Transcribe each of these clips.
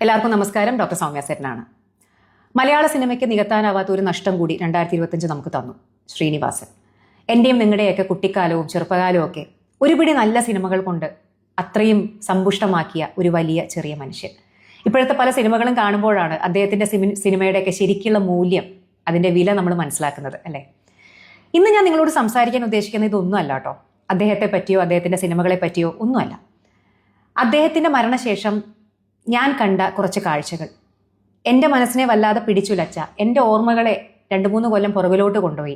എല്ലാവർക്കും നമസ്കാരം. ഡോക്ടർ സൗമ്യ സേനാണ്. മലയാള സിനിമയ്ക്ക് നികത്താനാവാത്ത ഒരു നഷ്ടം കൂടി 2025 നമുക്ക് തന്നു ശ്രീനിവാസൻ. എൻ്റെയും നിങ്ങളുടെയൊക്കെ കുട്ടിക്കാലവും ചെറുപ്പകാലവും ഒക്കെ ഒരുപിടി നല്ല സിനിമകൾ കൊണ്ട് അത്രയും സമ്പുഷ്ടമാക്കിയ ഒരു വലിയ ചെറിയ മനുഷ്യൻ. ഇപ്പോഴത്തെ പല സിനിമകളും കാണുമ്പോഴാണ് അദ്ദേഹത്തിൻ്റെ സിനിമയുടെയൊക്കെ ശരിക്കുള്ള മൂല്യം, അതിൻ്റെ വില നമ്മൾ മനസ്സിലാക്കുന്നത്, അല്ലേ? ഇന്ന് ഞാൻ നിങ്ങളോട് സംസാരിക്കാൻ ഉദ്ദേശിക്കുന്നത് ഇതൊന്നുമല്ല കേട്ടോ. അദ്ദേഹത്തെ പറ്റിയോ അദ്ദേഹത്തിൻ്റെ സിനിമകളെ പറ്റിയോ ഒന്നുമല്ല. അദ്ദേഹത്തിൻ്റെ മരണശേഷം ഞാൻ കണ്ട കുറച്ച് കാഴ്ചകൾ എൻ്റെ മനസ്സിനെ വല്ലാതെ പിടിച്ചുലച്ച, എൻ്റെ ഓർമ്മകളെ 2-3 കൊല്ലം പുറകിലോട്ട് കൊണ്ടുപോയി.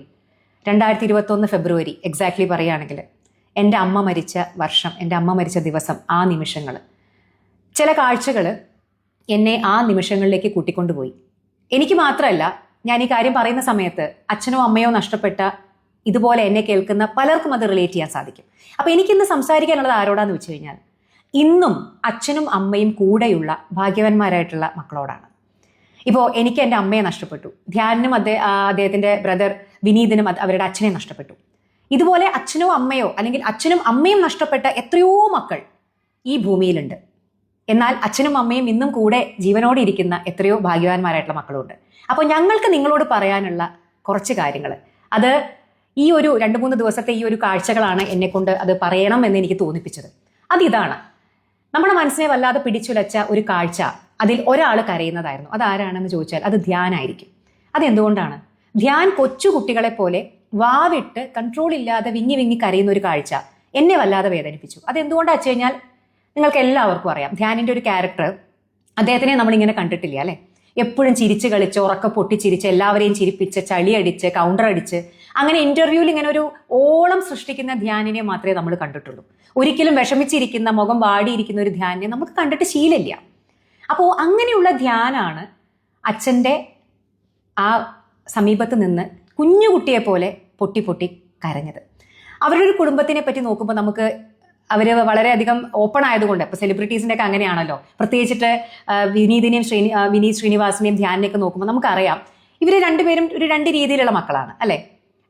2021 ഫെബ്രുവരി എക്സാക്ട്ലി പറയുകയാണെങ്കിൽ എൻ്റെ അമ്മ മരിച്ച വർഷം, എൻ്റെ അമ്മ മരിച്ച ദിവസം, ആ നിമിഷങ്ങൾ, ചില കാഴ്ചകൾ എന്നെ ആ നിമിഷങ്ങളിലേക്ക് കൂട്ടിക്കൊണ്ടുപോയി. എനിക്ക് മാത്രമല്ല, ഞാൻ ഈ കാര്യം പറയുന്ന സമയത്ത് അച്ഛനോ അമ്മയോ നഷ്ടപ്പെട്ട ഇതുപോലെ എന്നെ കേൾക്കുന്ന പലർക്കും അത് റിലേറ്റ് ചെയ്യാൻ സാധിക്കും. അപ്പോൾ എനിക്കിന്ന് സംസാരിക്കാനുള്ളത് ആരോടാന്ന് വെച്ച് കഴിഞ്ഞാൽ, ഇന്നും അച്ഛനും അമ്മയും കൂടെയുള്ള ഭാഗ്യവാന്മാരായിട്ടുള്ള മക്കളോടാണ്. ഇപ്പോൾ എനിക്ക് എൻ്റെ അമ്മയെ നഷ്ടപ്പെട്ടു, ധ്യാനിനും അദ്ദേഹത്തിൻ്റെ ബ്രദർ വിനീതിനും അവരുടെ അച്ഛനെ നഷ്ടപ്പെട്ടു. ഇതുപോലെ അച്ഛനോ അമ്മയോ അല്ലെങ്കിൽ അച്ഛനും അമ്മയും നഷ്ടപ്പെട്ട എത്രയോ മക്കൾ ഈ ഭൂമിയിലുണ്ട്. എന്നാൽ അച്ഛനും അമ്മയും ഇന്നും കൂടെ ജീവനോടെ ഇരിക്കുന്ന എത്രയോ ഭാഗ്യവാന്മാരായിട്ടുള്ള മക്കളുണ്ട്. അപ്പോൾ ഞങ്ങൾക്ക് നിങ്ങളോട് പറയാനുള്ള കുറച്ച് കാര്യങ്ങൾ, അത് ഈ ഒരു 2-3 ദിവസത്തെ ഈ ഒരു കാഴ്ചകളാണ് എന്നെക്കൊണ്ട് അത് പറയണം എന്ന് എനിക്ക് തോന്നിപ്പിച്ചത്. അതിതാണ്, നമ്മുടെ മനസ്സിനെ വല്ലാതെ പിടിച്ചുലച്ച ഒരു കാഴ്ച. അതിൽ ഒരാൾ കരയുന്നതായിരുന്നു. അതാരാണെന്ന് ചോദിച്ചാൽ അത് ധ്യാനായിരിക്കും. അതെന്തുകൊണ്ടാണ്? ധ്യാൻ കൊച്ചു കുട്ടികളെ പോലെ വാവിട്ട് കൺട്രോൾ ഇല്ലാതെ വിങ്ങി വിങ്ങി കരയുന്ന ഒരു കാഴ്ച എന്നെ വല്ലാതെ വേദനിപ്പിച്ചു. അതെന്തുകൊണ്ടാണെന്ന് വെച്ച് കഴിഞ്ഞാൽ നിങ്ങൾക്ക് എല്ലാവർക്കും അറിയാം, ധ്യാനിൻ്റെ ഒരു ക്യാരക്ടർ, അദ്ദേഹത്തിനെ നമ്മളിങ്ങനെ കണ്ടിട്ടില്ല, അല്ലേ? എപ്പോഴും ചിരിച്ച് കളിച്ച്, ഉറക്ക പൊട്ടിച്ചിരിച്ച്, എല്ലാവരെയും ചിരിപ്പിച്ച്, ചളിയടിച്ച്, കൗണ്ടർ അടിച്ച്, അങ്ങനെ ഇന്റർവ്യൂവിൽ ഇങ്ങനെ ഒരു ഓളം സൃഷ്ടിക്കുന്ന ധ്യാനിനെ മാത്രമേ നമ്മൾ കണ്ടിട്ടുള്ളൂ. ഒരിക്കലും വിഷമിച്ചിരിക്കുന്ന, മുഖം വാടിയിരിക്കുന്ന ഒരു ധ്യാനിനെ നമുക്ക് കണ്ടിട്ട് ശീലമില്ല. അപ്പോൾ അങ്ങനെയുള്ള ധ്യാനാണ് അച്ഛൻ്റെ ആ സമീപത്ത് നിന്ന് കുഞ്ഞുകുട്ടിയെ പോലെ പൊട്ടി പൊട്ടി കരഞ്ഞത്. അവരുടെ ഒരു കുടുംബത്തിനെ പറ്റി നോക്കുമ്പോൾ നമുക്ക് അവർ വളരെയധികം ഓപ്പൺ ആയതുകൊണ്ട്, ഇപ്പോൾ സെലിബ്രിറ്റീസിൻ്റെ ഒക്കെ അങ്ങനെയാണല്ലോ, പ്രത്യേകിച്ചിട്ട് വിനീതിനെയും വിനീത് ശ്രീനിവാസിനെയും ധ്യാനിനെയൊക്കെ നോക്കുമ്പോൾ നമുക്കറിയാം ഇവർ രണ്ടുപേരും ഒരു 2 രീതിയിലുള്ള മക്കളാണ്, അല്ലേ?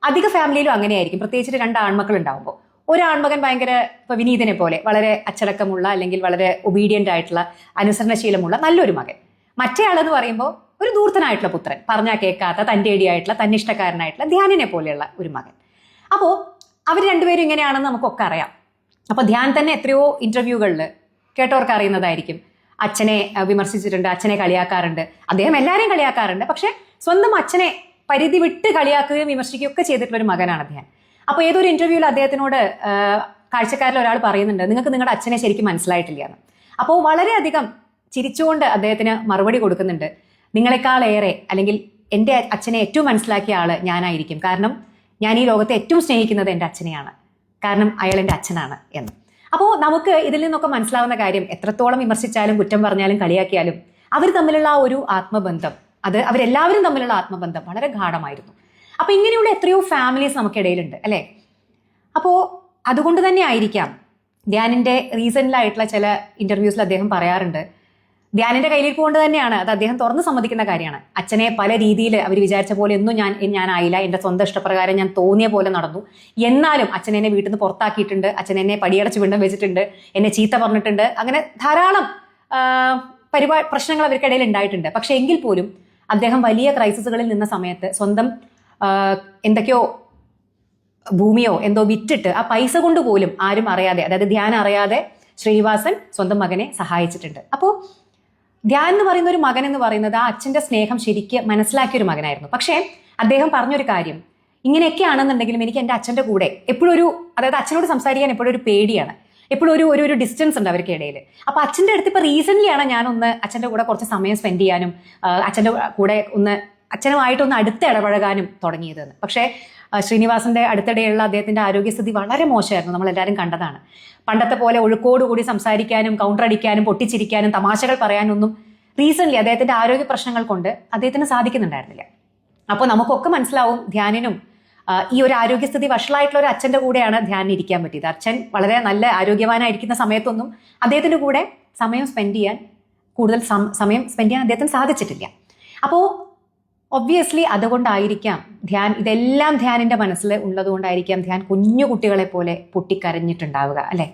അധിക ഫാമിലിയിലും അങ്ങനെയായിരിക്കും, പ്രത്യേകിച്ചിട്ട് 2 ആൺമക്കൾ ഉണ്ടാകുമ്പോൾ. ഒരു ആൺമകൻ ഭയങ്കര, ഇപ്പോൾ വിനീതിനെ പോലെ വളരെ അച്ചടക്കമുള്ള അല്ലെങ്കിൽ വളരെ ഒബീഡിയൻ്റ് ആയിട്ടുള്ള, അനുസരണശീലമുള്ള നല്ലൊരു മകൻ. മറ്റേ ആളെന്ന് പറയുമ്പോൾ ഒരു ധൂർത്തനായിട്ടുള്ള പുത്രൻ, പറഞ്ഞാൽ കേൾക്കാത്ത, തൻ്റെടിയായിട്ടുള്ള, തന്നിഷ്ടക്കാരനായിട്ടുള്ള ധ്യാനിനെ പോലെയുള്ള ഒരു മകൻ. അപ്പോൾ അവർ രണ്ടുപേരും ഇങ്ങനെയാണെന്ന് നമുക്കൊക്കെ അറിയാം. അപ്പോൾ ധ്യാൻ തന്നെ എത്രയോ ഇന്റർവ്യൂകളിൽ കേട്ടവർക്ക് അറിയുന്നതായിരിക്കും, അച്ഛനെ വിമർശിച്ചിട്ടുണ്ട്, അച്ഛനെ കളിയാക്കാറുണ്ട്. അദ്ദേഹം എല്ലാവരെയും കളിയാക്കാറുണ്ട്, പക്ഷെ സ്വന്തം അച്ഛനെ പരിധി വിട്ട് കളിയാക്കുകയും വിമർശിക്കുകയും ഒക്കെ ചെയ്തിട്ടുള്ള ഒരു മകനാണ് ധ്യാൻ. അപ്പോൾ ഏതൊരു ഇന്റർവ്യൂവിൽ അദ്ദേഹത്തിനോട് കാഴ്ചക്കാരിൽ ഒരാൾ പറയുന്നുണ്ട്, നിങ്ങൾക്ക് നിങ്ങളുടെ അച്ഛനെ ശരിക്കും മനസ്സിലായിട്ടില്ല എന്ന്. അപ്പോൾ വളരെയധികം ചിരിച്ചുകൊണ്ട് അദ്ദേഹത്തിന് മറുപടി കൊടുക്കുന്നുണ്ട്, നിങ്ങളെക്കാളേറെ അല്ലെങ്കിൽ എൻ്റെ അച്ഛനെ ഏറ്റവും മനസ്സിലാക്കിയ ആള് ഞാനായിരിക്കും, കാരണം ഞാൻ ഈ ലോകത്തെ ഏറ്റവും സ്നേഹിക്കുന്നത് എൻ്റെ അച്ഛനെയാണ്, കാരണം അയാൾ എൻ്റെ അച്ഛനാണ് എന്ന്. അപ്പോൾ നമുക്ക് ഇതിൽ നിന്നൊക്കെ മനസ്സിലാവുന്ന കാര്യം, എത്രത്തോളം വിമർശിച്ചാലും കുറ്റം പറഞ്ഞാലും കളിയാക്കിയാലും അവർ തമ്മിലുള്ള ആ ഒരു ആത്മബന്ധം, അത് അവരെല്ലാവരും തമ്മിലുള്ള ആത്മബന്ധം വളരെ ഗാഢമായിരുന്നു. അപ്പോൾ ഇങ്ങനെയുള്ള എത്രയോ ഫാമിലീസ് നമുക്കിടയിലുണ്ട്, അല്ലേ? അപ്പോൾ അതുകൊണ്ട് തന്നെ ആയിരിക്കാം ധ്യാനിൻ്റെ റീസെൻ്റിലായിട്ടുള്ള ചില ഇൻ്റർവ്യൂസിൽ അദ്ദേഹം പറയാറുണ്ട്, ധ്യാനിൻ്റെ കയ്യിലിരിപ്പ് കൊണ്ട് തന്നെയാണ്, അത് അദ്ദേഹം തുറന്ന് സമ്മതിക്കുന്ന കാര്യമാണ്, അച്ഛനെ പല രീതിയിൽ അവർ വിചാരിച്ച പോലെ ഒന്നും ഞാനായില്ല, എൻ്റെ സ്വന്തം ഇഷ്ടപ്രകാരം ഞാൻ തോന്നിയ പോലെ നടന്നു, എന്നാലും അച്ഛൻ എന്നെ വീട്ടിൽ നിന്ന് പുറത്താക്കിയിട്ടുണ്ട്, അച്ഛൻ എന്നെ പടിയടച്ച് വിണ്ടം വെച്ചിട്ടുണ്ട്, എന്നെ ചീത്ത പറഞ്ഞിട്ടുണ്ട്, അങ്ങനെ ധാരാളം പ്രശ്നങ്ങൾ അവർക്കിടയിൽ ഉണ്ടായിട്ടുണ്ട്. പക്ഷെ എങ്കിൽ പോലും അദ്ദേഹം വലിയ ക്രൈസിസുകളിൽ നിന്ന സമയത്ത് സ്വന്തം എന്തൊക്കെയോ ഭൂമിയോ എന്തോ വിറ്റിട്ട് ആ പൈസ കൊണ്ട് പോലും ആരും അറിയാതെ, അതായത് ധ്യാൻ അറിയാതെ ശ്രീനിവാസൻ സ്വന്തം മകനെ സഹായിച്ചിട്ടുണ്ട്. അപ്പോൾ ധ്യാൻ എന്ന് പറയുന്ന ഒരു മകൻ എന്ന് പറയുന്നത് ആ അച്ഛൻ്റെ സ്നേഹം ശരിക്ക് മനസ്സിലാക്കിയൊരു മകനായിരുന്നു. പക്ഷേ അദ്ദേഹം പറഞ്ഞൊരു കാര്യം, ഇങ്ങനെയൊക്കെയാണെന്നുണ്ടെങ്കിലും എനിക്ക് എൻ്റെ അച്ഛൻ്റെ കൂടെ എപ്പോഴും അതായത് അച്ഛനോട് സംസാരിക്കാൻ എപ്പോഴും ഒരു പേടിയാണ്, എപ്പോഴും ഒരു ഡിസ്റ്റൻസ് ഉണ്ട് അവർക്കിടയിൽ. അപ്പോൾ അച്ഛൻ്റെ അടുത്ത് ഇപ്പോൾ റീസെൻ്റ്ലിയാണ് ഞാനൊന്ന് അച്ഛൻ്റെ കൂടെ കുറച്ച് സമയം സ്പെൻഡ് ചെയ്യാനും അച്ഛൻ്റെ കൂടെ അച്ഛനുമായിട്ടൊന്ന് അടുത്ത് ഇടപഴകാനും തുടങ്ങിയതെന്ന്. പക്ഷേ ശ്രീനിവാസന്റെ അടുത്തിടെയുള്ള അദ്ദേഹത്തിന്റെ ആരോഗ്യസ്ഥിതി വളരെ മോശമായിരുന്നു, നമ്മളെല്ലാവരും കണ്ടതാണ്. പണ്ടത്തെ പോലെ ഒഴുക്കോടുകൂടി സംസാരിക്കാനും കൗണ്ടർ അടിക്കാനും പൊട്ടിച്ചിരിക്കാനും തമാശകൾ പറയാനൊന്നും റീസെൻ്റ്ലി അദ്ദേഹത്തിന്റെ ആരോഗ്യ പ്രശ്നങ്ങൾ കൊണ്ട് അദ്ദേഹത്തിന് സാധിക്കുന്നുണ്ടായിരുന്നില്ല. അപ്പോൾ നമുക്കൊക്കെ മനസ്സിലാവും, ധ്യാനിനും ഈ ഒരു ആരോഗ്യസ്ഥിതി വഷളായിട്ടുള്ള ഒരു അച്ഛൻ്റെ കൂടെയാണ് ധ്യാനിന് ഇരിക്കാൻ പറ്റിയത്. അച്ഛൻ വളരെ നല്ല ആരോഗ്യവാനായിരിക്കുന്ന സമയത്തൊന്നും അദ്ദേഹത്തിൻ്റെ കൂടെ കൂടുതൽ സമയം സ്പെൻഡ് ചെയ്യാൻ അദ്ദേഹത്തിന് സാധിച്ചിട്ടില്ല. അപ്പോൾ ഒബ്വിയസ്ലി അതുകൊണ്ടായിരിക്കാം ഇതെല്ലാം ധ്യാനിൻ്റെ മനസ്സിൽ ഉള്ളതുകൊണ്ടായിരിക്കാം ധ്യാൻ കുഞ്ഞു കുട്ടികളെ പോലെ പൊട്ടിക്കരഞ്ഞിട്ടുണ്ടാവുക, അല്ലേ?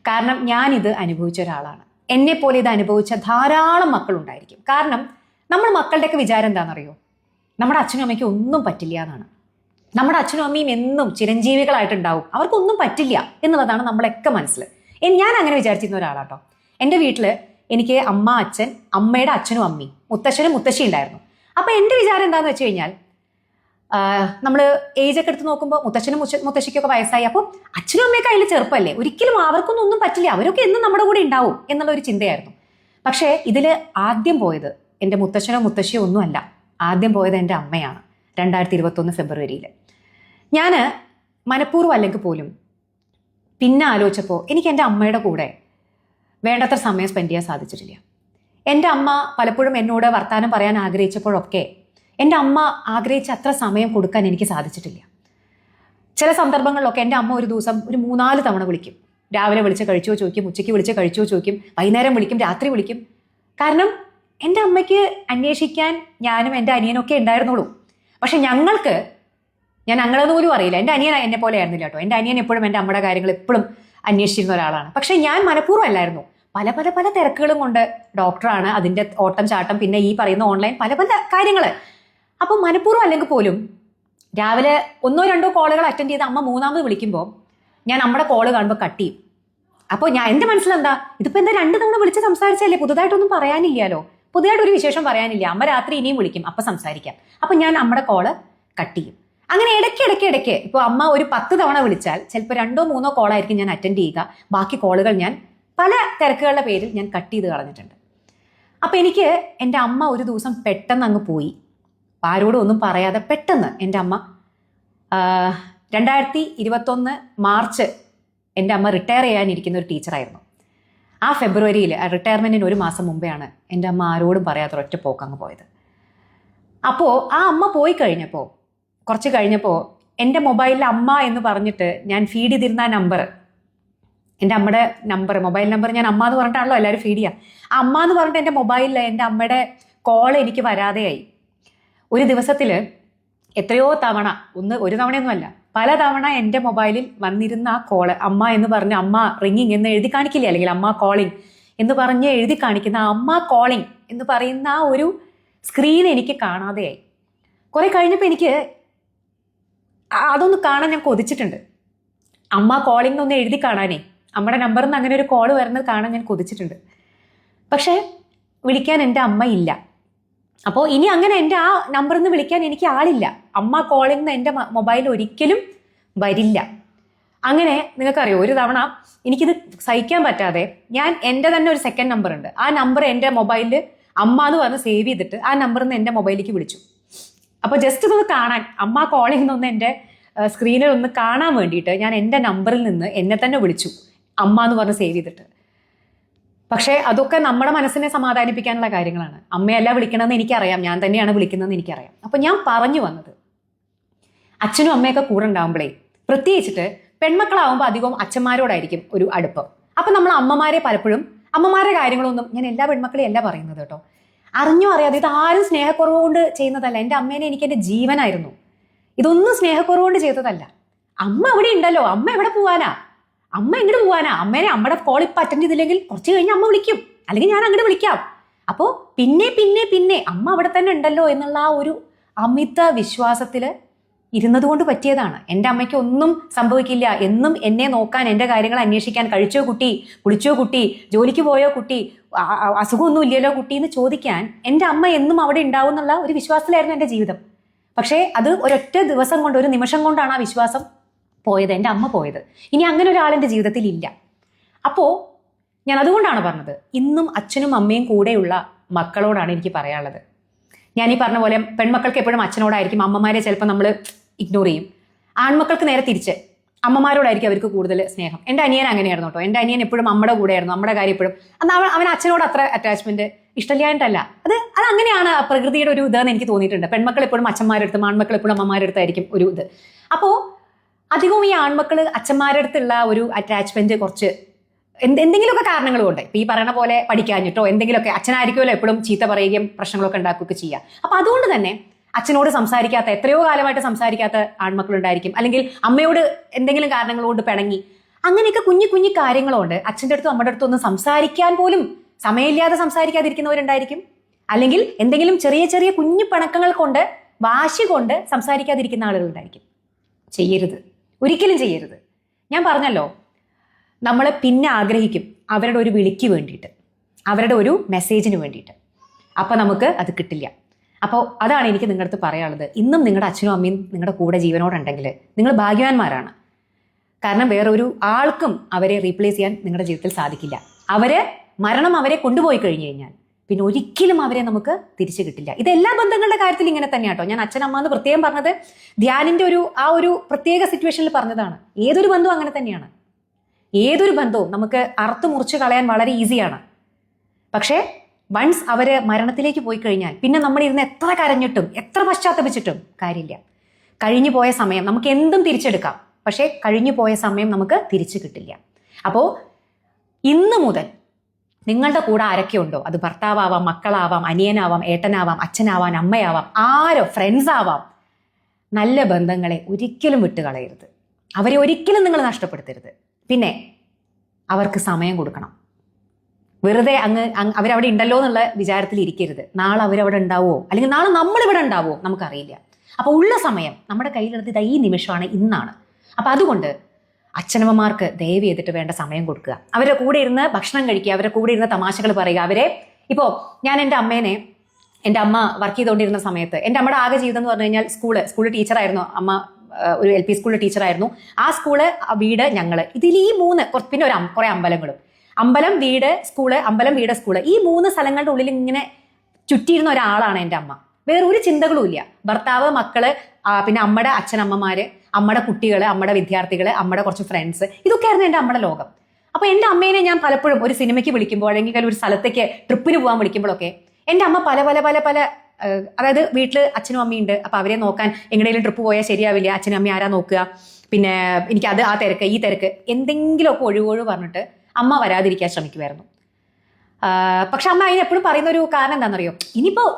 കാരണം ഞാനിത് അനുഭവിച്ച ഒരാളാണ്. എന്നെ പോലെ ഇത് അനുഭവിച്ച ധാരാളം മക്കളുണ്ടായിരിക്കും. കാരണം നമ്മൾ മക്കളുടെയൊക്കെ വിചാരം എന്താണെന്നറിയോ? നമ്മുടെ അച്ഛനും അമ്മയ്ക്കും ഒന്നും പറ്റില്ല എന്നാണ്. നമ്മുടെ അച്ഛനും അമ്മയും എന്നും ചിരഞ്ജീവികളായിട്ടുണ്ടാവും, അവർക്കൊന്നും പറ്റില്ല എന്നുള്ളതാണ് നമ്മളൊക്കെ മനസ്സിൽ. ഞാൻ അങ്ങനെ വിചാരിച്ചിരുന്ന ഒരാളാട്ടോ. എൻ്റെ വീട്ടിൽ എനിക്ക് അമ്മ, അച്ഛൻ, അമ്മയുടെ അച്ഛനും അമ്മയും, മുത്തശ്ശനും മുത്തശ്ശി ഉണ്ടായിരുന്നു. അപ്പൊ എൻ്റെ വിചാരം എന്താന്ന് വെച്ച് കഴിഞ്ഞാൽ, നമ്മൾ ഏജ് ഒക്കെ എടുത്ത് നോക്കുമ്പോൾ മുത്തശ്ശനും മുത്തശ്ശിക്കൊക്കെ വയസ്സായി. അപ്പോൾ അച്ഛനും അമ്മയൊക്കെ അതിൽ ചെറുപ്പമല്ലേ, ഒരിക്കലും അവർക്കൊന്നും ഒന്നും പറ്റില്ല, അവരൊക്കെ എന്നും നമ്മുടെ കൂടെ ഉണ്ടാവും എന്നുള്ള ഒരു ചിന്തയായിരുന്നു. പക്ഷേ ഇതിൽ ആദ്യം പോയത് എൻ്റെ മുത്തശ്ശനോ മുത്തശ്ശിയോ ഒന്നുമല്ല. ആദ്യം പോയത് എൻ്റെ അമ്മയാണ്. 2021 ഫെബ്രുവരിയിൽ. ഞാൻ മനഃപൂർവ്വം അല്ലെങ്കിൽ പോലും പിന്നെ ആലോചിച്ചപ്പോൾ എനിക്ക് എൻ്റെ അമ്മയുടെ കൂടെ വേണ്ടത്ര സമയം സ്പെൻഡ് ചെയ്യാൻ സാധിച്ചിട്ടില്ല. എൻ്റെ അമ്മ പലപ്പോഴും എന്നോട് വർത്താനം പറയാൻ ആഗ്രഹിച്ചപ്പോഴൊക്കെ എൻ്റെ അമ്മ ആഗ്രഹിച്ച അത്ര സമയം കൊടുക്കാൻ എനിക്ക് സാധിച്ചിട്ടില്ല. ചില സന്ദർഭങ്ങളിലൊക്കെ എൻ്റെ അമ്മ ഒരു ദിവസം ഒരു 3-4 തവണ വിളിക്കും. രാവിലെ വിളിച്ച് കഴിച്ചോ ചോദിക്കും, ഉച്ചയ്ക്ക് വിളിച്ച് കഴിച്ചോ ചോദിക്കും, വൈകുന്നേരം വിളിക്കും, രാത്രി വിളിക്കും. കാരണം എൻ്റെ അമ്മയ്ക്ക് അന്വേഷിക്കാൻ ഞാനും എൻ്റെ അനിയനൊക്കെ ഉണ്ടായിരുന്നുള്ളൂ. പക്ഷെ ഞാൻ ഞങ്ങളെന്ന് പോലും അറിയില്ല. എൻ്റെ അനിയൻ എന്നെ പോലെ ആയിരുന്നില്ല കേട്ടോ. എൻ്റെ അനിയൻ എപ്പോഴും എൻ്റെ അമ്മയുടെ കാര്യങ്ങൾ എപ്പോഴും അന്വേഷിച്ചിരുന്ന ഒരാളാണ്. പക്ഷെ ഞാൻ മനഃപൂർവ്വം അല്ലായിരുന്നു. പല പല പല തിരക്കുകളും കൊണ്ട്, ഡോക്ടറാണ്, അതിൻ്റെ ഓട്ടം ചാട്ടം, പിന്നെ ഈ പറയുന്ന ഓൺലൈൻ പല പല കാര്യങ്ങൾ. അപ്പം മനഃപൂർവ്വം അല്ലെങ്കിൽ പോലും രാവിലെ 1-2 കോളുകൾ അറ്റൻഡ് ചെയ്ത് അമ്മ 3ാമത് വിളിക്കുമ്പോൾ ഞാൻ നമ്മുടെ കോള് കാണുമ്പോൾ കട്ട് ചെയ്യും. അപ്പോൾ എൻ്റെ മനസ്സിലെന്താ, ഇതിപ്പോൾ എന്താ 2 തവണ വിളിച്ച് സംസാരിച്ചല്ലേ, പുതുതായിട്ടൊന്നും പറയാനില്ലല്ലോ, പുതുതായിട്ടൊരു വിശേഷം പറയാനില്ല, അമ്മ രാത്രി ഇനിയും വിളിക്കും, അപ്പം സംസാരിക്കാം. അപ്പം ഞാൻ നമ്മുടെ കോള് കട്ട് ചെയ്യും. അങ്ങനെ ഇടയ്ക്ക് ഇപ്പോൾ അമ്മ ഒരു 10 തവണ വിളിച്ചാൽ ചിലപ്പോൾ 2-3 കോളായിരിക്കും ഞാൻ അറ്റൻഡ് ചെയ്യുക. ബാക്കി കോളുകൾ ഞാൻ പല തിരക്കുകളുടെ പേരിൽ ഞാൻ കട്ട് ചെയ്ത് കളഞ്ഞിട്ടുണ്ട്. അപ്പം എനിക്ക് എൻ്റെ അമ്മ ഒരു ദിവസം പെട്ടെന്ന് അങ്ങ് പോയി. ആരോടും ഒന്നും പറയാതെ പെട്ടെന്ന് എൻ്റെ അമ്മ 2021 മാർച്ച് എൻ്റെ അമ്മ റിട്ടയർ ചെയ്യാനിരിക്കുന്ന ഒരു ടീച്ചറായിരുന്നു. ആ ഫെബ്രുവരിയിൽ റിട്ടയർമെൻറ്റിന് 1 മാസം മുമ്പെയാണ് എൻ്റെ അമ്മ ആരോടും പറയാതെ ഒറ്റ പോക്കങ്ങ് പോയത്. അപ്പോൾ ആ അമ്മ പോയി കഴിഞ്ഞപ്പോൾ കുറച്ച് കഴിഞ്ഞപ്പോൾ എൻ്റെ മൊബൈലിൽ അമ്മ എന്ന് പറഞ്ഞിട്ട് ഞാൻ ഫീഡ് ചെയ്തിരുന്ന ആ നമ്പർ, എൻ്റെ അമ്മയുടെ നമ്പർ, മൊബൈൽ നമ്പർ ഞാൻ അമ്മ എന്ന് പറഞ്ഞിട്ടാണല്ലോ എല്ലാവരും ഫീഡ് ചെയ്യുക. ആ അമ്മ എന്ന് പറഞ്ഞിട്ട് എൻ്റെ മൊബൈലിൽ എൻ്റെ അമ്മയുടെ കോൾ എനിക്ക് വരാതെയായി. ഒരു ദിവസത്തിൽ എത്രയോ തവണ, ഒരു തവണയൊന്നുമല്ല, പല തവണ എൻ്റെ മൊബൈലിൽ വന്നിരുന്ന ആ കോള്, അമ്മ എന്ന് പറഞ്ഞ് അമ്മ റിങ്ങിങ് എന്ന് എഴുതി കാണിക്കില്ല, അല്ലെങ്കിൽ അമ്മ കോളിംഗ് എന്ന് പറഞ്ഞ് എഴുതി കാണിക്കുന്ന അമ്മ കോളിംഗ് എന്ന് പറയുന്ന ആ ഒരു സ്ക്രീൻ എനിക്ക് കാണാതെയായി. കുറെ കഴിഞ്ഞപ്പോൾ എനിക്ക് അതൊന്ന് കാണാൻ ഞാൻ കൊതിച്ചിട്ടുണ്ട്. അമ്മ കോളിംഗ് ഒന്ന് എഴുതി കാണാനേ, അമ്മയുടെ നമ്പറിൽ നിന്ന് അങ്ങനെ ഒരു കോള് വരുന്നത് കാണാൻ ഞാൻ കൊതിച്ചിട്ടുണ്ട്. പക്ഷേ വിളിക്കാൻ എൻ്റെ അമ്മ ഇല്ല. അപ്പോൾ ഇനി അങ്ങനെ എൻ്റെ ആ നമ്പറിൽ നിന്ന് വിളിക്കാൻ എനിക്ക് ആളില്ല. അമ്മ കോളിംഗ് നിന്ന് എൻ്റെ മൊബൈൽ ഒരിക്കലും വരില്ല. അങ്ങനെ നിങ്ങൾക്കറിയോ, ഒരു തവണ എനിക്കിത് സഹിക്കാൻ പറ്റാതെ ഞാൻ എൻ്റെ തന്നെ ഒരു സെക്കൻഡ് നമ്പർ ഉണ്ട്, ആ നമ്പർ എൻ്റെ മൊബൈലിൽ അമ്മ എന്ന് പറഞ്ഞ് സേവ് ചെയ്തിട്ട് ആ നമ്പറിൽ നിന്ന് എൻ്റെ മൊബൈലിലേക്ക് വിളിച്ചു. അപ്പോൾ ജസ്റ്റ് ഇതൊന്ന് കാണാൻ, അമ്മ കോളിംഗ് നിന്ന് എൻ്റെ സ്ക്രീനിൽ ഒന്ന് കാണാൻ വേണ്ടിയിട്ട് ഞാൻ എൻ്റെ നമ്പറിൽ നിന്ന് എന്നെ തന്നെ വിളിച്ചു, അമ്മ എന്ന് പറഞ്ഞ് സേവ് ചെയ്തിട്ട്. പക്ഷേ അതൊക്കെ നമ്മുടെ മനസ്സിനെ സമാധാനിപ്പിക്കാനുള്ള കാര്യങ്ങളാണ്. അമ്മയല്ല വിളിക്കണമെന്ന് എനിക്കറിയാം, ഞാൻ തന്നെയാണ് വിളിക്കുന്നതെന്ന് എനിക്കറിയാം. അപ്പം ഞാൻ പറഞ്ഞു വന്നത്, അച്ഛനും അമ്മയൊക്കെ കൂടെ ഉണ്ടാകുമ്പോഴേ, പ്രത്യേകിച്ചിട്ട് പെൺമക്കളാവുമ്പോൾ അധികവും അച്ഛന്മാരോടായിരിക്കും ഒരു അടുപ്പം. അപ്പം നമ്മൾ അമ്മമാരെ പലപ്പോഴും, അമ്മമാരുടെ കാര്യങ്ങളൊന്നും, ഞാൻ എല്ലാ പെൺമക്കളെയും അല്ല പറയുന്നത് കേട്ടോ, അറിഞ്ഞോ അറിയാതെ, ഇത് ആരും സ്നേഹക്കുറവ് കൊണ്ട് ചെയ്യുന്നതല്ല. എൻ്റെ അമ്മേനെ എനിക്ക് എൻ്റെ ജീവനായിരുന്നു. ഇതൊന്നും സ്നേഹക്കുറവ് കൊണ്ട് ചെയ്തതല്ല. അമ്മ അവിടെ ഉണ്ടല്ലോ, അമ്മ എവിടെ പോവാനാ, അമ്മ എങ്ങോട്ട് പോവാനാ, അമ്മേനെ അമ്മയുടെ കോൾ ഇപ്പം അറ്റൻഡ് ചെയ്തില്ലെങ്കിൽ കുറച്ച് കഴിഞ്ഞ് അമ്മ വിളിക്കും, അല്ലെങ്കിൽ ഞാൻ അങ്ങോട്ട് വിളിക്കാം. അപ്പോൾ പിന്നെ അമ്മ അവിടെ തന്നെ ഉണ്ടല്ലോ എന്നുള്ള ആ ഒരു അമിത വിശ്വാസത്തിൽ ഇരുന്നത് കൊണ്ട് പറ്റിയതാണ്. എൻ്റെ അമ്മയ്ക്ക് ഒന്നും സംഭവിക്കില്ല, എന്നും എന്നെ നോക്കാൻ, എൻ്റെ കാര്യങ്ങൾ അന്വേഷിക്കാൻ, കഴിച്ചോ കുട്ടി, കുളിച്ചോ കുട്ടി, ജോലിക്ക് പോയോ കുട്ടി, അസുഖമൊന്നും ഇല്ലല്ലോ കുട്ടി എന്ന് ചോദിക്കാൻ എൻ്റെ അമ്മ എന്നും അവിടെ ഉണ്ടാവും എന്നുള്ള ഒരു വിശ്വാസത്തിലായിരുന്നു എൻ്റെ ജീവിതം. പക്ഷേ അത് ഒരൊറ്റ ദിവസം കൊണ്ട്, ഒരു നിമിഷം കൊണ്ടാണ് ആ വിശ്വാസം പോയത്, എൻ്റെ അമ്മ പോയത്. ഇനി അങ്ങനെ ഒരാളെൻ്റെ ജീവിതത്തിൽ ഇല്ല. അപ്പോൾ ഞാൻ അതുകൊണ്ടാണ് പറഞ്ഞത്, ഇന്നും അച്ഛനും അമ്മയും കൂടെയുള്ള മക്കളോടാണ് എനിക്ക് പറയാനുള്ളത്. ഞാൻ ഈ പറഞ്ഞ പോലെ പെൺമക്കൾക്ക് എപ്പോഴും അച്ഛനോടായിരിക്കും, അമ്മമാരെ ചിലപ്പോൾ നമ്മൾ ഇഗ്നോർ ചെയ്യും. ആൺമക്കൾക്ക് നേരെ തിരിച്ച് അമ്മമാരോടായിരിക്കും അവർക്ക് കൂടുതൽ സ്നേഹം. എൻ്റെ അനിയൻ അങ്ങനെയായിരുന്നു കേട്ടോ. എൻ്റെ അനിയൻ എപ്പോഴും അമ്മയുടെ കൂടെയായിരുന്നു, നമ്മുടെ കാര്യം എപ്പോഴും. എന്നാൽ അവൻ അച്ഛനോട് അത്ര അറ്റാച്ച്മെന്റ് ഇഷ്ടമില്ലായിട്ടല്ല, അത് അങ്ങനെയാണ് പ്രകൃതിയുടെ ഒരു ഇതെന്ന് എനിക്ക് തോന്നിയിട്ടുണ്ട്. പെൺമക്കൾ എപ്പോഴും അച്ഛന്മാരുടെ അടുത്തും ആൺമക്കൾ എപ്പോഴും അമ്മമാരുടെ അടുത്തായിരിക്കും ഒരു ഇത്. അപ്പോൾ അധികവും ഈ ആൺമക്കൾ അച്ഛന്മാരുടെ അടുത്തുള്ള ഒരു അറ്റാച്ച്മെന്റ് കുറച്ച് എന്തെങ്കിലുമൊക്കെ കാരണങ്ങൾ കൊണ്ട്, ഇപ്പം ഈ പറയുന്ന പോലെ പഠിക്കാഞ്ഞിട്ടോ എന്തെങ്കിലുമൊക്കെ, അച്ഛനായിരിക്കുമല്ലോ എപ്പോഴും ചീത്ത പറയുകയും പ്രശ്നങ്ങളൊക്കെ ഉണ്ടാക്കുകയൊക്കെ ചെയ്യുക. അപ്പം അതുകൊണ്ട് തന്നെ അച്ഛനോട് സംസാരിക്കാത്ത, എത്രയോ കാലമായിട്ട് സംസാരിക്കാത്ത ആൺമക്കളുണ്ടായിരിക്കും. അല്ലെങ്കിൽ അമ്മയോട് എന്തെങ്കിലും കാരണങ്ങൾ കൊണ്ട് പിണങ്ങി അങ്ങനെയൊക്കെ കുഞ്ഞു കുഞ്ഞു കാര്യങ്ങളുണ്ട്. അച്ഛൻ്റെ അടുത്തും അമ്മയുടെ അടുത്തും ഒന്നും സംസാരിക്കാൻ പോലും സമയമില്ലാതെ സംസാരിക്കാതിരിക്കുന്നവരുണ്ടായിരിക്കും. അല്ലെങ്കിൽ എന്തെങ്കിലും ചെറിയ ചെറിയ കുഞ്ഞു പിണക്കങ്ങൾ കൊണ്ട് വാശി കൊണ്ട് സംസാരിക്കാതിരിക്കുന്ന ആളുകളുണ്ടായിരിക്കും. ചെയ്യരുത്, ഒരിക്കലും ചെയ്യരുത്. ഞാൻ പറഞ്ഞല്ലോ, നമ്മൾ പിന്നെ ആഗ്രഹിക്കും അവരുടെ ഒരു വിളിക്ക് വേണ്ടിയിട്ട്, അവരുടെ ഒരു മെസ്സേജിന് വേണ്ടിയിട്ട്. അപ്പോൾ നമുക്ക് അത് കിട്ടില്ല. അപ്പോൾ അതാണ് എനിക്ക് നിങ്ങളുടെ അടുത്ത് പറയാനുള്ളത്. ഇന്നും നിങ്ങളുടെ അച്ഛനും അമ്മയും നിങ്ങളുടെ കൂടെ ജീവനോടുണ്ടെങ്കിൽ നിങ്ങൾ ഭാഗ്യവാന്മാരാണ്. കാരണം വേറൊരു ആൾക്കും അവരെ റീപ്ലേസ് ചെയ്യാൻ നിങ്ങളുടെ ജീവിതത്തിൽ സാധിക്കില്ല. മരണം അവരെ കൊണ്ടുപോയി കഴിഞ്ഞു കഴിഞ്ഞാൽ പിന്നെ ഒരിക്കലും അവരെ നമുക്ക് തിരിച്ചു കിട്ടില്ല. ഇത് എല്ലാ ബന്ധങ്ങളുടെ കാര്യത്തിൽ ഇങ്ങനെ തന്നെയാട്ടോ. ഞാൻ അച്ഛനമ്മ എന്ന് പ്രത്യേകം പറഞ്ഞത് ധ്യാനിന്റെ ഒരു പ്രത്യേക സിറ്റുവേഷനിൽ പറഞ്ഞതാണ്. ഏതൊരു ബന്ധവും അങ്ങനെ തന്നെയാണ്. ഏതൊരു ബന്ധവും നമുക്ക് അറുത്ത് മുറിച്ച് കളയാൻ വളരെ ഈസിയാണ്. പക്ഷേ വൺസ് അവര് മരണത്തിലേക്ക് പോയി കഴിഞ്ഞാൽ പിന്നെ നമ്മൾ ഇരുന്ന് എത്ര കരഞ്ഞിട്ടും എത്ര പശ്ചാത്തപിച്ചിട്ടും കാര്യമില്ല. കഴിഞ്ഞു പോയ സമയം നമുക്ക് എന്തും തിരിച്ചെടുക്കാം, പക്ഷേ കഴിഞ്ഞു പോയ സമയം നമുക്ക് തിരിച്ചു കിട്ടില്ല. അപ്പോൾ ഇന്ന് മുതൽ നിങ്ങളുടെ കൂടെ ആരൊക്കെ ഉണ്ടോ, അത് ഭർത്താവാവാം, മക്കളാവാം, അനിയനാവാം, ഏട്ടനാവാം, അച്ഛനാവാം, അമ്മയാവാം, ആരോ ഫ്രണ്ട്സ് ആവാം, നല്ല ബന്ധങ്ങളെ ഒരിക്കലും വിട്ടുകളയരുത്. അവരെ ഒരിക്കലും നിങ്ങൾ നഷ്ടപ്പെടുത്തരുത്. പിന്നെ അവർക്ക് സമയം കൊടുക്കണം. വെറുതെ അവരവിടെ ഉണ്ടല്ലോ എന്നുള്ള വിചാരത്തിൽ ഇരിക്കരുത്. നാളെ അവരവിടെ ഉണ്ടാവുമോ, അല്ലെങ്കിൽ നാളെ നമ്മളിവിടെ ഉണ്ടാവുമോ നമുക്കറിയില്ല. അപ്പോൾ ഉള്ള സമയം നമ്മുടെ കയ്യിലെടുത്ത് ഈ നിമിഷമാണ്, ഇന്നാണ്. അപ്പം അതുകൊണ്ട് അച്ഛനമ്മമാർക്ക് ദയവ് ചെയ്തിട്ട് വേണ്ട സമയം കൊടുക്കുക. അവരുടെ കൂടെ ഇരുന്ന് ഭക്ഷണം കഴിക്കുക, അവരുടെ കൂടെ ഇരുന്ന് തമാശകൾ പറയുക. ഇപ്പോൾ ഞാൻ എൻ്റെ അമ്മ വർക്ക് ചെയ്തുകൊണ്ടിരുന്ന സമയത്ത് എൻ്റെ അമ്മയുടെ ആകെ ജീവിതം എന്ന് പറഞ്ഞു കഴിഞ്ഞാൽ സ്കൂൾ ടീച്ചറായിരുന്നു. അമ്മ ഒരു LP സ്കൂളിൽ ടീച്ചറായിരുന്നു. ആ സ്കൂള്, വീട്, ഞങ്ങൾ, ഇതിൽ ഈ 3, പിന്നെ കുറെ അമ്പലങ്ങളും, അമ്പലം വീട് സ്കൂള്, അമ്പലം വീട് സ്കൂള്, ഈ 3 സ്ഥലങ്ങളുടെ ഉള്ളിൽ ഇങ്ങനെ ചുറ്റിയിരുന്ന ഒരാളാണ് എൻ്റെ അമ്മ. വേറെ ഒരു ചിന്തകളും ഇല്ല. ഭർത്താവ്, മക്കള്, പിന്നെ അമ്മയുടെ അച്ഛനമ്മമാര്, അമ്മയുടെ കുട്ടികള്, അമ്മയുടെ വിദ്യാർത്ഥികള്, അമ്മയുടെ കുറച്ച് ഫ്രണ്ട്സ്, ഇതൊക്കെയായിരുന്നു എൻ്റെ അമ്മയുടെ ലോകം. അപ്പൊ എൻ്റെ അമ്മേനെ ഞാൻ പലപ്പോഴും ഒരു സിനിമയ്ക്ക് വിളിക്കുമ്പോൾ, അല്ലെങ്കിൽ ഒരു സ്ഥലത്തേക്ക് ട്രിപ്പിന് പോകാൻ വിളിക്കുമ്പോഴൊക്കെ എൻ്റെ അമ്മ പല അതായത് വീട്ടിൽ അച്ഛനും അമ്മയുണ്ട്. അപ്പൊ അവരെ നോക്കാൻ എങ്ങനെയും ട്രിപ്പ് പോയാൽ ശരിയാവില്ല. അച്ഛനും അമ്മ ആരാ നോക്കുക, പിന്നെ എനിക്ക് ആ തിരക്ക്, ഈ തിരക്ക്, എന്തെങ്കിലുമൊക്കെ ഒഴിവൊഴിവ് പറഞ്ഞിട്ട് അമ്മ വരാതിരിക്കാൻ ശ്രമിക്കുമായിരുന്നു. പക്ഷെ അമ്മ അതിന് എപ്പോഴും പറയുന്ന ഒരു കാരണം എന്താണെന്നറിയോ, ഇനിയിപ്പോൾ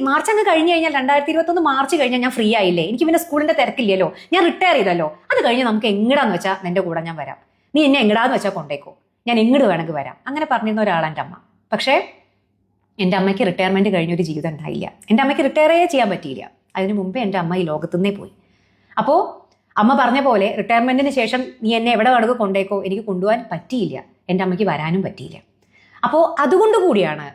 മാർച്ച് അങ്ങ് കഴിഞ്ഞ് കഴിഞ്ഞാൽ 2021 മാർച്ച് കഴിഞ്ഞാൽ ഞാൻ ഫ്രീ ആയില്ലേ, എനിക്ക് പിന്നെ സ്കൂളിന്റെ തിരക്കില്ലല്ലോ, ഞാൻ റിട്ടയർ ചെയ്തല്ലോ, അത് കഴിഞ്ഞ് നമുക്ക് എങ്ങടാന്ന് വെച്ചാൽ നിന്റെ കൂടെ ഞാൻ വരാം, നീ എന്നെ എങ്ങടാന്ന് വെച്ചാൽ കൊണ്ടേക്കോ, ഞാൻ എങ്ങോട്ട് വേണമെങ്കിൽ വരാം, അങ്ങനെ പറഞ്ഞിരുന്ന ഒരാളാണ് എൻ്റെ അമ്മ. പക്ഷേ എൻ്റെ അമ്മയ്ക്ക് റിട്ടയർമെന്റ് കഴിഞ്ഞൊരു ജീവിതം ഉണ്ടായില്ല. എൻ്റെ അമ്മയ്ക്ക് റിട്ടയറേ ചെയ്യാൻ പറ്റിയില്ല. അതിനു മുമ്പേ എൻ്റെ അമ്മ ഈ ലോകത്തുനിന്നേ പോയി. അപ്പോൾ അമ്മ പറഞ്ഞ പോലെ റിട്ടയർമെന്റിന് ശേഷം നീ എന്നെ എവിടെ വേണമെങ്കിൽ കൊണ്ടേക്കോ, എനിക്ക് കൊണ്ടുപോകാൻ പറ്റിയില്ല, എൻ്റെ അമ്മയ്ക്ക് വരാനും പറ്റിയില്ല. അപ്പോൾ അതുകൊണ്ട് കൂടിയാണ്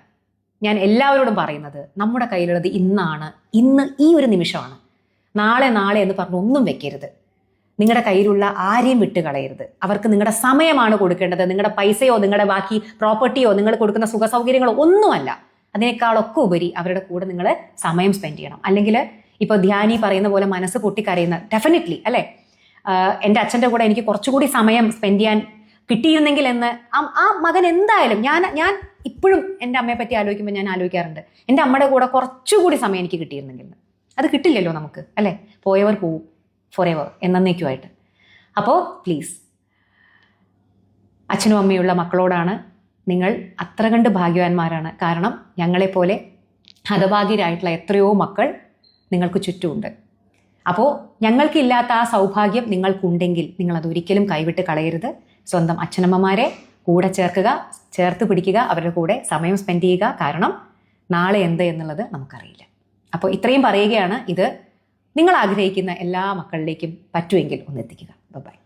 ഞാൻ എല്ലാവരോടും പറയുന്നത്, നമ്മുടെ കയ്യിലുള്ളത് ഇന്നാണ്, ഇന്ന് ഈ ഒരു നിമിഷമാണ്. നാളെ എന്ന് പറഞ്ഞ് ഒന്നും വെക്കരുത്. നിങ്ങളുടെ കയ്യിലുള്ള ആരെയും വിട്ട് കളയരുത്. അവർക്ക് നിങ്ങളുടെ സമയമാണ് കൊടുക്കേണ്ടത്. നിങ്ങളുടെ പൈസയോ നിങ്ങളുടെ ബാക്കി പ്രോപ്പർട്ടിയോ നിങ്ങൾ കൊടുക്കുന്ന സുഖ സൗകര്യങ്ങളോ ഒന്നുമല്ല. അതിനേക്കാളൊക്കെ ഉപരി അവരുടെ കൂടെ നിങ്ങൾ സമയം സ്പെൻഡ് ചെയ്യണം. അല്ലെങ്കിൽ ഇപ്പോൾ ധ്യാനി പറയുന്ന പോലെ മനസ്സ് പൊട്ടിക്കരയുന്ന, ഡെഫിനറ്റ്ലി അല്ലേ, എൻ്റെ അച്ഛൻ്റെ കൂടെ എനിക്ക് കുറച്ചുകൂടി സമയം സ്പെൻഡ് ചെയ്യാൻ കിട്ടിയിരുന്നെങ്കിൽ എന്ന് ആ മകൻ എന്തായാലും, ഞാൻ ഇപ്പോഴും എൻ്റെ അമ്മയെ പറ്റി ആലോചിക്കുമ്പോൾ ഞാൻ ആലോചിക്കാറുണ്ട്, എൻ്റെ അമ്മയുടെ കൂടെ കുറച്ചുകൂടി സമയം എനിക്ക് കിട്ടിയിരുന്നെങ്കിൽ. അത് കിട്ടില്ലല്ലോ നമുക്ക്, അല്ലേ, പോയവർ പോവും ഫോർ എവർ, എന്നേക്കുമായിട്ട്. അപ്പോൾ പ്ലീസ്, അച്ഛനും അമ്മയുള്ള മക്കളോടാണ്, നിങ്ങൾ അത്ര കണ്ട് ഭാഗ്യവാന്മാരാണ്. കാരണം ഞങ്ങളെപ്പോലെ ഹതഭാഗ്യരായിട്ടുള്ള എത്രയോ മക്കൾ നിങ്ങൾക്ക് ചുറ്റുമുണ്ട്. അപ്പോൾ ഞങ്ങൾക്കില്ലാത്ത ആ സൗഭാഗ്യം നിങ്ങൾക്കുണ്ടെങ്കിൽ നിങ്ങൾ അതൊരിക്കലും കൈവിട്ട് കളയരുത്. സ്വന്തം അച്ഛനമ്മമാരെ കൂടെ ചേർത്ത് പിടിക്കുക, അവരുടെ കൂടെ സമയം സ്പെൻഡ് ചെയ്യുക. കാരണം നാളെ എന്ത് എന്നുള്ളത് നമുക്കറിയില്ല. അപ്പോൾ ഇത്രയും പറയുകയാണ്. ഇത് നിങ്ങൾ ആഗ്രഹിക്കുന്ന എല്ലാ മക്കളിലേക്കും പറ്റുമെങ്കിൽ ഒന്ന് എത്തിക്കുക. ബൈ.